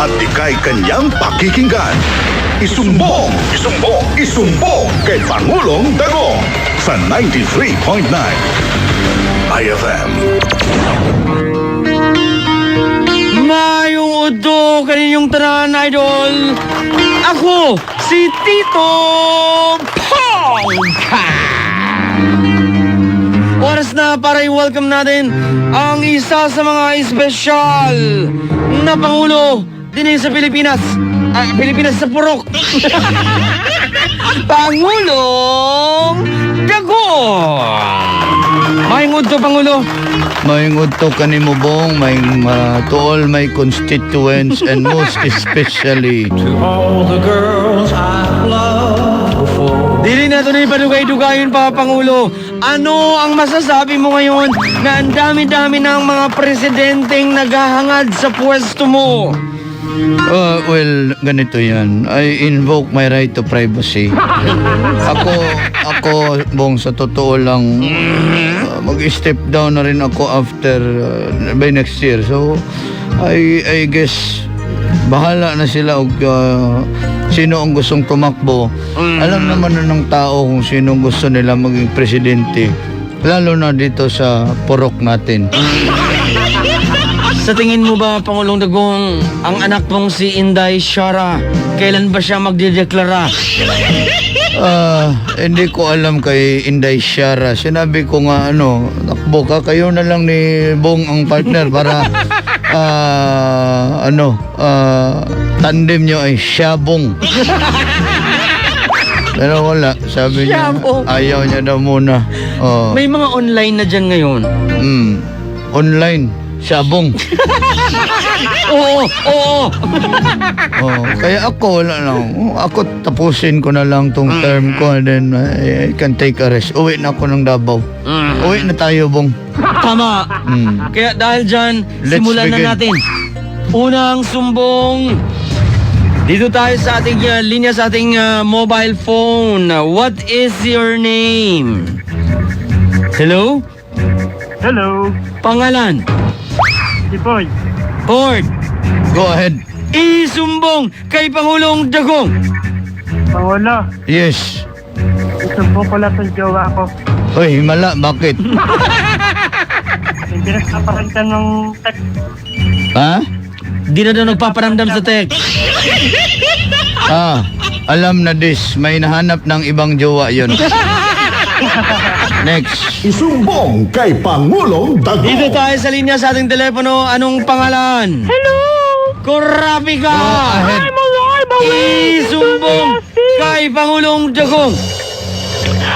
at ika'y kanyang pakikinggan. Isumbong kay Pangulong Dagong sa 93.9 IFM. Mayong udo kaninyong tanan, idol. Ako, si Tito Pongka. Oras na para i-welcome natin ang isa sa mga espesyal na Pangulo din sa Pilipinas. Pilipinas sa Purok. Pangulong Dagong. Mayong udo, Pangulo. Mayong udto kanimo bong, to all my constituents and most especially To all the girls I've loved before. Dili na ito na ipadugay-dugayin pa, Pangulo. Ano ang masasabi mo ngayon na ang dami-dami ng mga presidenteng naghahangad sa pwesto mo? well, ganito yan. I invoke my right to privacy. Ako, bong, sa totoo lang, mag-step down na rin ako after, by next year. So, I guess, bahala na sila og sino ang gustong tumakbo. Alam naman na ng tao kung sino gusto nila maging presidente. Lalo na dito sa purok natin. Sa tingin mo ba, Pangulong Dagong, ang anak mong si Inday Sara, kailan ba siya magdideklara? Hindi ko alam kay Inday Sara. Sinabi ko nga takbo ka, kayo na lang ni Bong ang partner para tandem nyo ay Siyabong. Pero wala, sabi niya Siyabong. ayaw niya daw muna. May mga online na dyan ngayon. Online, Siyabong. Oo. Kaya ako wala lang. Ako tapusin ko na lang tong term ko and then I can take a rest. Uwi na ako ng Davao. Uwi na tayo, Bong. Tama. Kaya dahil dyan, Let's simulan begin. na natin. Unang sumbong. Dito tayo sa ating linya, sa ating mobile phone. What is your name? Hello? Hello, Pangalan? si Boy. Board. Go ahead. Isumbong kay Pangulong Dagong. Pangulo, Yes. isumbong ko lang sa jowa ko. Hoy, himala, bakit? Hindi nagpaparantan ng text. Ha? Di na daw nagpaparamdam sa text. Alam na this. May nahanap ng ibang jowa yon. Next. Isumbong kay Pangulong Dito Dagong. tayo sa linya sa ating telepono. Anong pangalan? Hello! Kurapi ka! Go ahead. Isumbong kay Pangulong Dagong.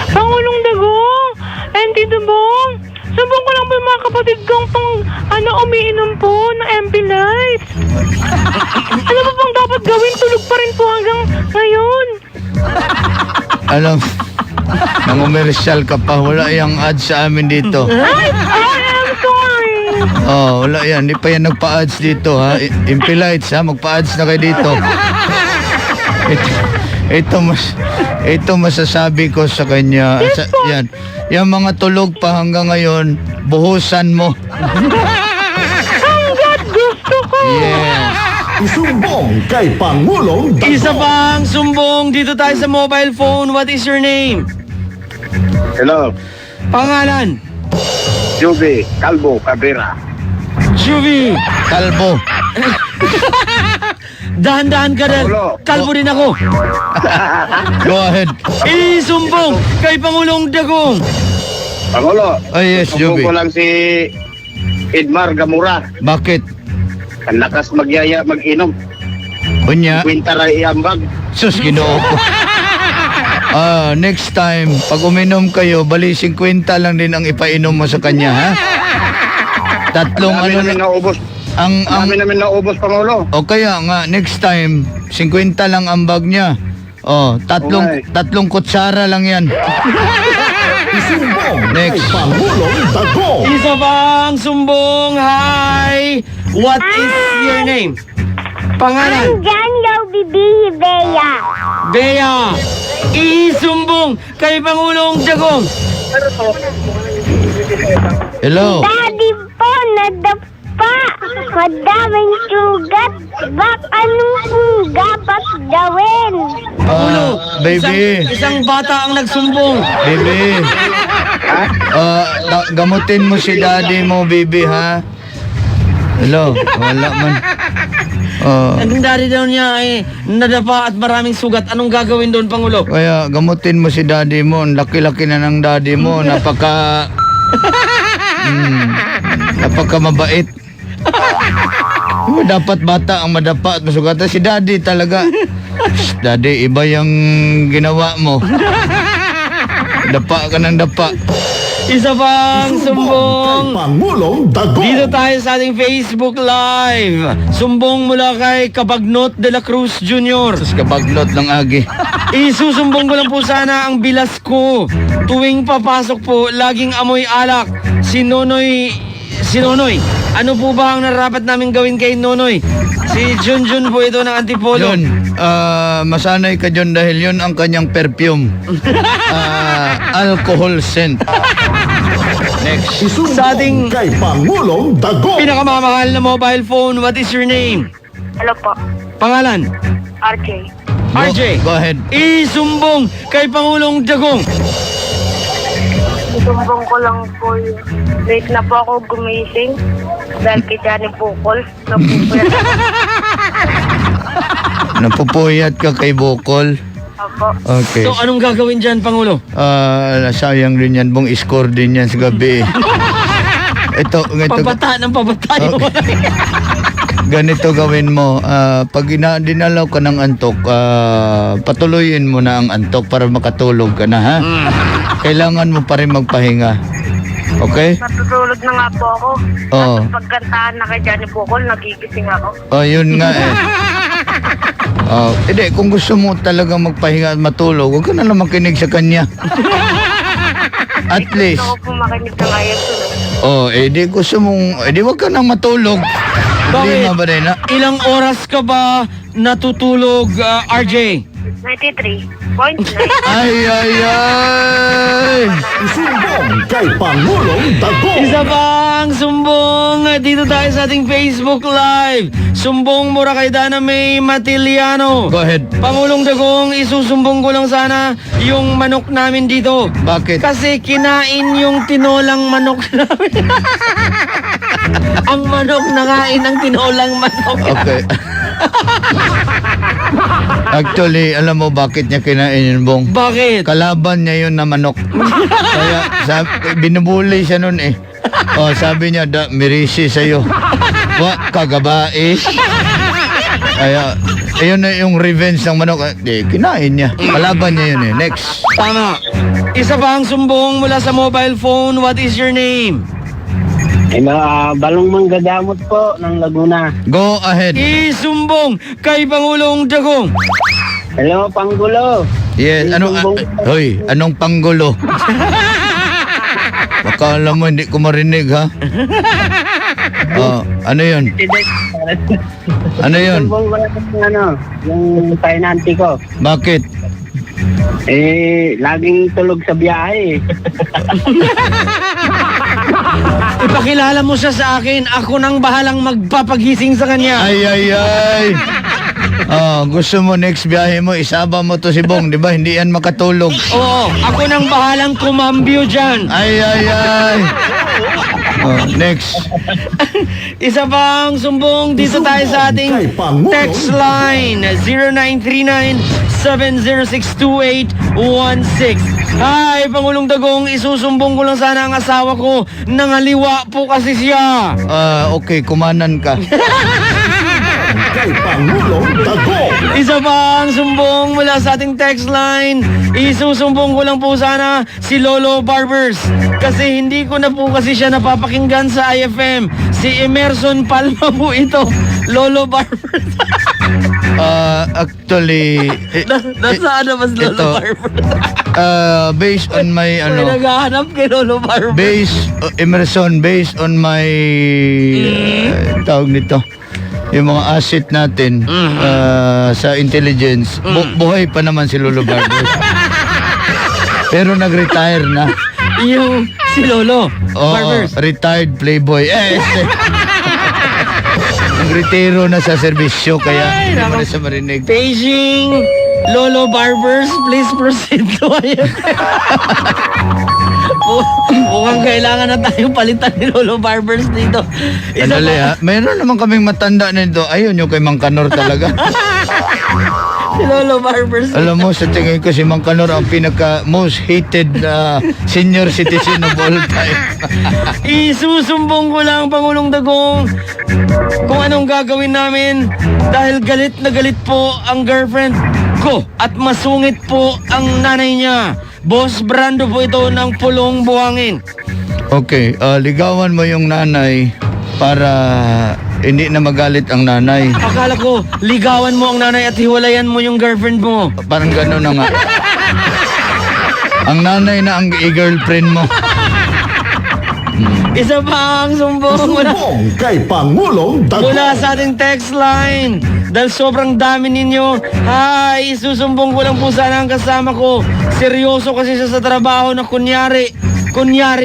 Pangulong Dagong! Tito Bong! Sumbong ko lang po yung mga kapatid kong umiinom po ng MP Light. Ano ba pang dapat gawin? Tulog pa rin po hanggang ngayon. Alam, nangumersal ka pa. Wala yung ads sa amin dito. I'm sorry. Wala yan. Hindi pa yan nagpa-ads dito, ha? Impilites, ha? Magpa-ads na kayo dito. Ito masasabi ko sa kanya. Yan. Yung mga tulog pa hanggang ngayon, buhusan mo. Hanggat gusto ko. Yes. Isumbong kay Pangulong Dagong. Isa pang sumbong. Dito tayo sa mobile phone. What is your name? Hello, Pangalan? Juby Calvo Cabrera. Juvie. Kalbo. Dahan-dahan ka rin. Pangulo. Kalbo din ako. Go ahead. Isumbong kay Pangulong Dagong. Pangulo, Yes, sumbong Juby. ko lang si Edmar Gamura. Bakit? Ang lakas magyaya, mag-inom. Kunya, Kwinta ra iambag. sus, ginoo ko. Next time, pag uminom kayo, bali 50 lang din ang ipainom mo sa kanya, ha? Tatlong Dami namin naubos. Dami namin naubos, Pangulo. o kaya nga, next time, 50 lang ang bag niya. Okay. Tatlong kutsara lang yan. Isumbong Next. kay Pangulong Dagong. Isa pang sumbong. Hi. What is your name? Pangalan? John Loby Bea. Bea. Isumbong kay Pangulong Dagong. Hello. Daddy po, nadapa pa. Madaming sugat. Bak anong pong dapat gawin? Pangulo, Baby. isang bata ang nagsumbong. Baby. Gamutin mo si daddy mo, baby, ha? Hello, wala man. Ang daddy daw niya ay nadapa at maraming sugat. Anong gagawin doon, Pangulo? Kaya gamutin mo si daddy mo. Ang laki-laki na ng daddy mo. Napaka mabait. Dapat bata ang madapa at masugatan. Si daddy talaga. Shh, daddy, iba yung ginawa mo. Dapa ka ng dapa. Isa pang Kay sumbong. Pangulong Dagong. Dito tayo sa ating Facebook Live. Sumbong mula kay Kabagnot de la Cruz Jr. Tapos kabaglot ng agi. Isusumbong ko lang po sana ang bilas ko. Tuwing papasok po, laging amoy alak. Si Nonoy. Ano po ba ang narapat namin gawin kay Nonoy? Si Junjun po ito ng Antipolo. Yun, masanay ka dyan dahil yun ang kanyang perfume. Alcohol scent. Next. Isumbong Sa ating- kay Pangulong Dagong. Pinakamamahal na mobile phone, what is your name? Hello po, Pangalan? RJ. RJ. Go ahead. Isumbong kay Pangulong Dagong. Isumbong ko lang po yun. Late na po ako gumising dahil kay Johnny Bukol. Napupuyat ka kay Bukol. Ako. Okay. So anong gagawin dyan, Pangulo? Sayang rin yan. Bong score din yan sa gabi. Ito, Pabata ng pabata yung ganito gawin mo. Pag dinalaw ka ng antok, patuloyin mo na ang antok para makatulog ka na, ha? Kailangan mo pa rin magpahinga. Okay? Natutulog na nga po ako. Oo. Tapos pagkantahan na kay Johnny Bukol, nagigising ako. Yun nga eh. Hindi, kung gusto mo talaga magpahinga at matulog, huwag ka na lang makinig sa kanya. At least. Gusto ko po makinig ng ayaw Di gusto mong, huwag ka nang matulog. Hindi Bakit? ba rin, ha? Ilang oras ka ba natutulog, RJ? 93.9. Ay! Isumbong kay Pangulong Dagong. Isa pang sumbong dito tayo sa ating Facebook Live. Sumbong mura kay Dana May Matiliano. Go ahead. Pangulong Dagong, isusumbong ko lang sana yung manok namin dito. Bakit? Kasi kinain yung tinolang manok namin. Ang manok nakain ang tinolang manok. Okay. Actually, alam mo bakit niya kinain yun, Bong? Bakit? Kalaban niya yun na manok. Kaya binubuli siya nun eh. Sabi niya, mirisi sa'yo. Kagabae. Kaya, ayun na yung revenge ng manok. Kinain niya. Kalaban niya yun eh. Next. Tama. Isa pa ang sumbong mula sa mobile phone. What is your name? Balong manggagamot po ng Laguna. Go ahead. Isumbong kay Pangulong Dagong. Hello, Panggulo. Yes, anong panggulo? Baka alam mo, hindi ko marinig, ha? Ano yun? Ano yun? Sumbong ko lang yung pinanti ko. Bakit? Laging tulog sa biyahe. Ipakilala mo siya sa akin. Ako nang bahalang magpapagising sa kanya. Ay. Gusto mo next biyahe mo, isaba mo to si Bong, di ba? Hindi yan makatulog. Oo, ako nang bahalang kumambyo dyan. Ay. Next. Isa pang sumbong dito tayo sa ating text line 0939-7062816. Hi, Pangulong Dagong, isusumbong ko lang sana ang asawa ko. Nangaliwa po kasi siya. Okay, kumanan ka. Kay Pangulong Dagong. Isa pang sumbong mula sa ating text line. Isusumbong ko lang po sana si Lolo Barbers. Kasi hindi ko na po kasi siya napapakinggan sa IFM. Si Emerson Palma po ito. Lolo Barbers. Actually, Nasaan na mas Lolo ito, Barbers? based on my, May naghahanap kay Lolo Barbers. based on my, tawag nito, yung mga asset natin sa intelligence, buhay pa naman si Lolo Barbers. Pero nag-retire na. Yung si Lolo Barbers. Retired playboy. nagretiro na sa serbisyo kaya Ay, hindi mo nako. na siya marinig. Paging Lolo Barbers, please proceed to IFM. Mukhang kailangan na tayong palitan ni Lolo Barbers dito. Isa Andali pa, ha, mayroon naman kaming matanda nito. Ayun yung kay Mang Kanor talaga. si Lolo Barbers. Alam mo, sa tingin ko si Mang Kanor ang pinaka most hated senior citizen of all time. Isusumbong ko lang, Pangulong Dagong, kung anong gagawin namin dahil galit na galit po ang girlfriend ko at masungit po ang nanay niya. Boss Brando po ito ng Pulong Buhangin. Okay, ligawan mo yung nanay para hindi na magalit ang nanay. Akala ko, ligawan mo ang nanay at hiwalayan mo yung girlfriend mo. Parang gano'n na nga. Ang nanay na ang i-girlfriend mo. Isa pa ang sumbong mula, Sumbong kay Pangulong Dagong. mula sa ating text line. Dahil sobrang dami ninyo, hi, susumbong ko lang po sana ang kasama ko. Seryoso kasi siya sa trabaho na kunyari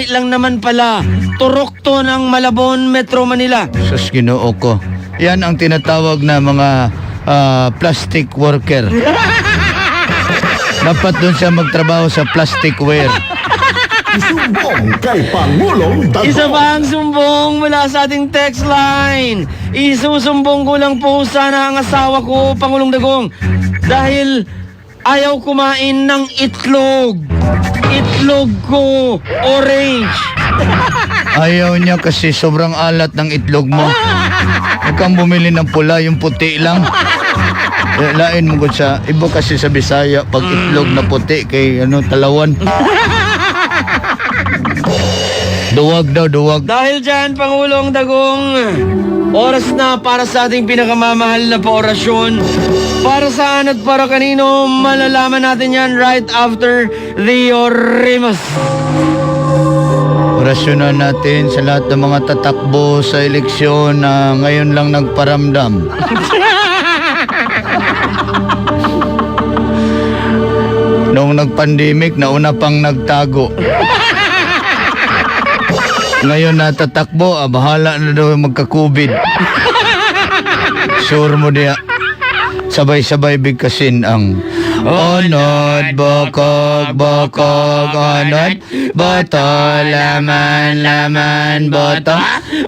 lang naman pala. Turok to ng Malabon, Metro Manila. Sus, Ginoo ko. Yan ang tinatawag na mga plastic worker. Dapat doon siya magtrabaho sa plastic ware. Sumbong kay Pangulong Dagong. Isa pa ang sumbong mula sa ating text line. Isusumbong ko lang po sana ang asawa ko, Pangulong Dagong, dahil ayaw kumain ng itlog. Itlog ko, orange. Ayaw niya kasi sobrang alat ng itlog mo. Huwag kang bumili ng pula, yung puti lang. Lain mo ko sa iba kasi sa Bisaya pag itlog na puti kay talawan. Duwag daw, duwag. Dahil dyan, Pangulong Dagong, oras na para sa ating pinakamamahal na paorasyon. Para saan at para kanino, malalaman natin yan right after the Oremus. Orasyonan natin sa lahat ng mga tatakbo sa eleksyon na ngayon lang nagparamdam. Noong nag-pandemic, nauna pang nagtago. Ngayon natatakbo, bahala na daw magka-COVID. Sure mo diya. Sabay-sabay bigkasin ang onod, bokog, bokog, onod, boto, laman, laman, boto,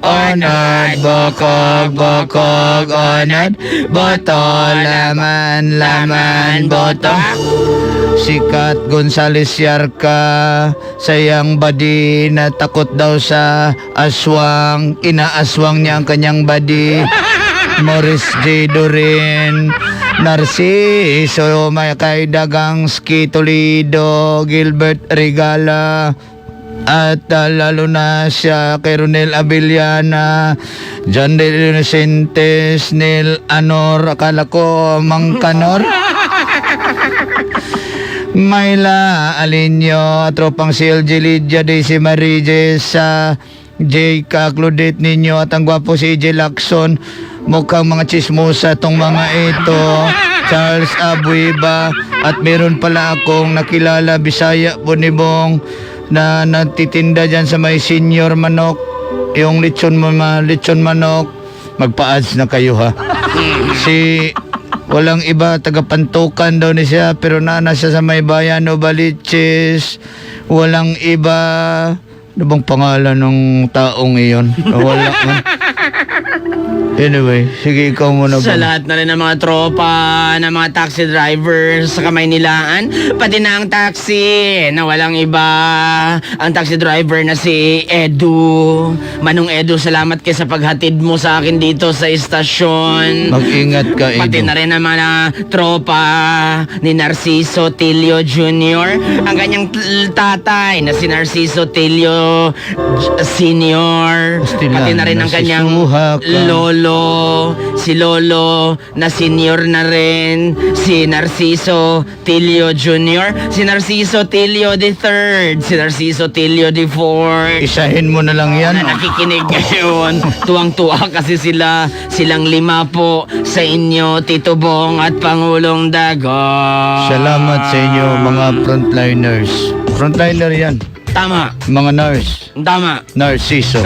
onod, bokog, bokog, onod, boto, laman, laman, boto. Sikat Gonzales Yarka, sayang body na takot daw sa aswang, inaaswang niya ang kanyang body. Morris J. Dorin, Narciso, Makay Dagangski, Toledo, Gilbert Regala, at lalo na siya kay Ronel Abiliana, John De Innocentes, Neil Anor, akala ko Mang Kanor. Mayla Alinyo, tropang si LG Lydia, Daisy Marijes, J. Claudette ninyo at ang gwapo si EJ Lacson. Mukhang mga chismosa tong mga ito. Charles Abuiba, at meron pala akong nakilala Bisaya Bonibong na nagtitinda dyan sa may senior manok, yung lechon manok. Magpa-ads na kayo ha. Si walang iba, taga-Pantukan daw ni siya, pero nana siya sa may bayan o Baliches. Walang iba. Ano bang pangalan ng taong iyon? Wala man. Anyway, sige ikaw muna. Sa lahat na rin ng mga tropa, ng mga taxi drivers sa Kamaynilaan, pati na ang taxi na walang iba, ang taxi driver na si Edu. Manong Edu, salamat kayo sa paghatid mo sa akin dito sa istasyon. Mag-ingat ka, Edu. Pati na rin ang mga tropa ni Narciso Tilio Jr., ang kanyang tatay na si Narciso Tilio Senior. Pati na rin ang kanyang Nasisuha ka. lolo, si Lolo na senior na rin, si Narciso Tilio Jr., si Narciso Tilio III, si Narciso Tilio IV. Isahin mo na lang yan. Na nakikinig ngayon, tuwang-tuwa kasi silang 5 po sa inyo, Tito Bong at Pangulong Dagong. Salamat sa inyo mga frontliners. Frontliner yan. Tama, Mga nurse. tama. Narciso.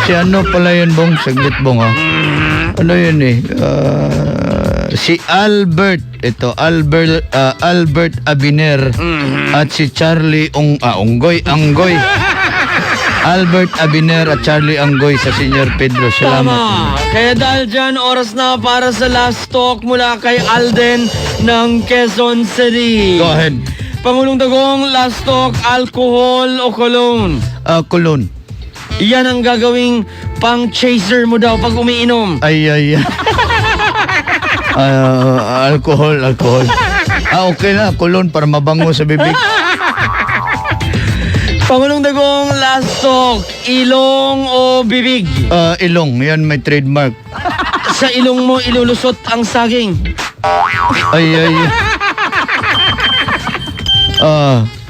Si ano pala yun, Bong? Saglit, Bong, ha? Ano yun eh? Si Albert. Ito, Albert Abiner. At si Charlie Anggoy. Albert Abiner at Charlie Anggoy sa Senior Pedro. Salamat. Tama. Kaya dahil dyan, oras na para sa last talk mula kay Alden ng Quezon City. Go ahead. Pangulong Dagong, last talk, alcohol o cologne? Kulon. Yan ang gagawing pang-chaser mo daw pag umiinom. Ay. Alcohol. Okay na. Kulon para mabango sa bibig. Pangulong Dagong, last talk, ilong o bibig? Ilong. Yan may trademark. Sa ilong mo ilulusot ang saging. Ay.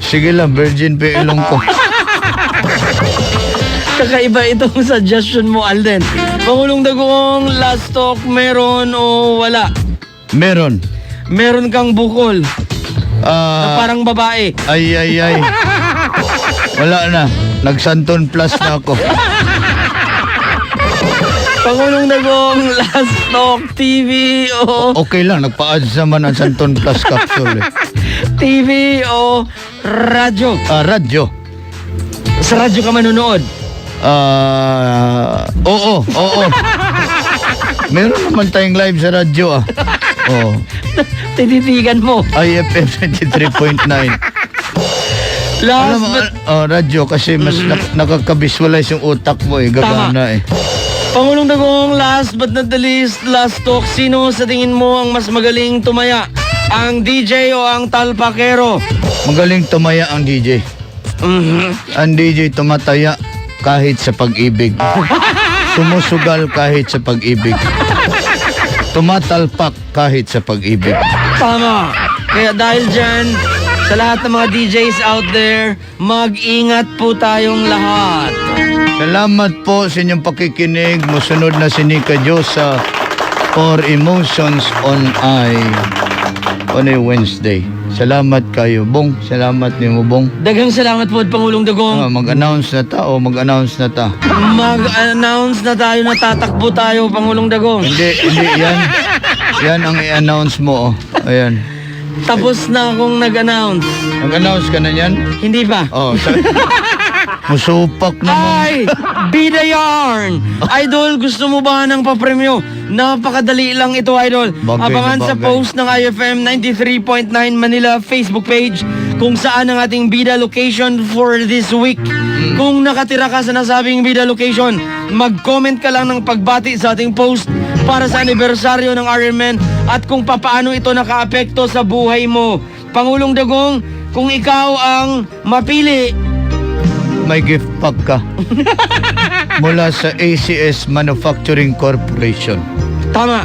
Sige lang. Virgin pa yung ilong ko. Kakaiba itong suggestion mo, Alden. Pangulong Dagong, last talk, meron o wala? Meron. Meron kang bukol na parang babae. Ay. Wala na. Nagsanton plus na ako. Pangulong Dagong, last talk, TV o... Okay lang. Nagpa-ads naman ang Santon Plus capsule. TV o radyo? Radyo. Sa radyo ka manonood? Oo. Meron naman tayong live sa radyo Oo. Tititigan mo. IFM 23.9. Last Alam mo, but... radyo kasi mas nakaka-visualize yung utak mo gagana Pangulong Dagong, last but not the least, last talk, sino sa tingin mo ang mas magaling tumaya? Ang DJ o ang talpakero? Magaling tumaya ang DJ. Ang DJ tumataya kahit sa pag-ibig. Sumusugal kahit sa pag-ibig. Tumatalpak kahit sa pag-ibig. Tama. Kaya dahil dyan, sa lahat ng mga DJs out there, mag-ingat po tayong lahat. Salamat po sa inyong pakikinig. Musunod na si Nika Diyosa for Emotions on a Wednesday. Salamat kayo, Bong. Salamat ni mo, Bong. Daghang salamat po, Pangulong Dagong. Mag-announce na ta. Mag-announce na tayo na tatakbo tayo, Pangulong Dagong. Hindi yan. Yan ang i-announce mo, Ayan. Tapos na akong nag-announce. Nag-announce ka na yan? Hindi pa. Musupak naman. Ay! Bida Yarn! Idol, gusto mo ba ng papremyo? Napakadali lang ito, Idol. Bagay Abangan na sa bagay. post ng IFM 93.9 Manila Facebook page kung saan ang ating bida location for this week. Kung nakatira ka sa nasabing bida location, mag-comment ka lang ng pagbati sa ating post para sa anibersaryo ng RMN at kung papaano ito nakaapekto sa buhay mo. Pangulong Dagong, kung ikaw ang mapili, May gift pack ka. Mula sa ACS Manufacturing Corporation. tama.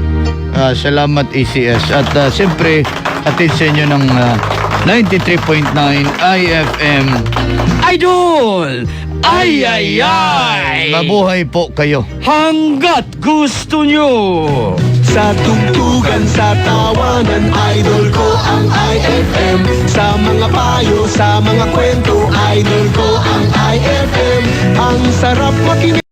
Salamat ACS. At siyempre, atid sa inyo ng 93.9 IFM. Idol! Ay! Mabuhay po kayo. Hanggat gusto nyo! Sa tugtugan, sa tawanan, idol ko ang IFM. Sa mga payo, sa mga kwento, idol ko ang IFM. Ang sarap makinig.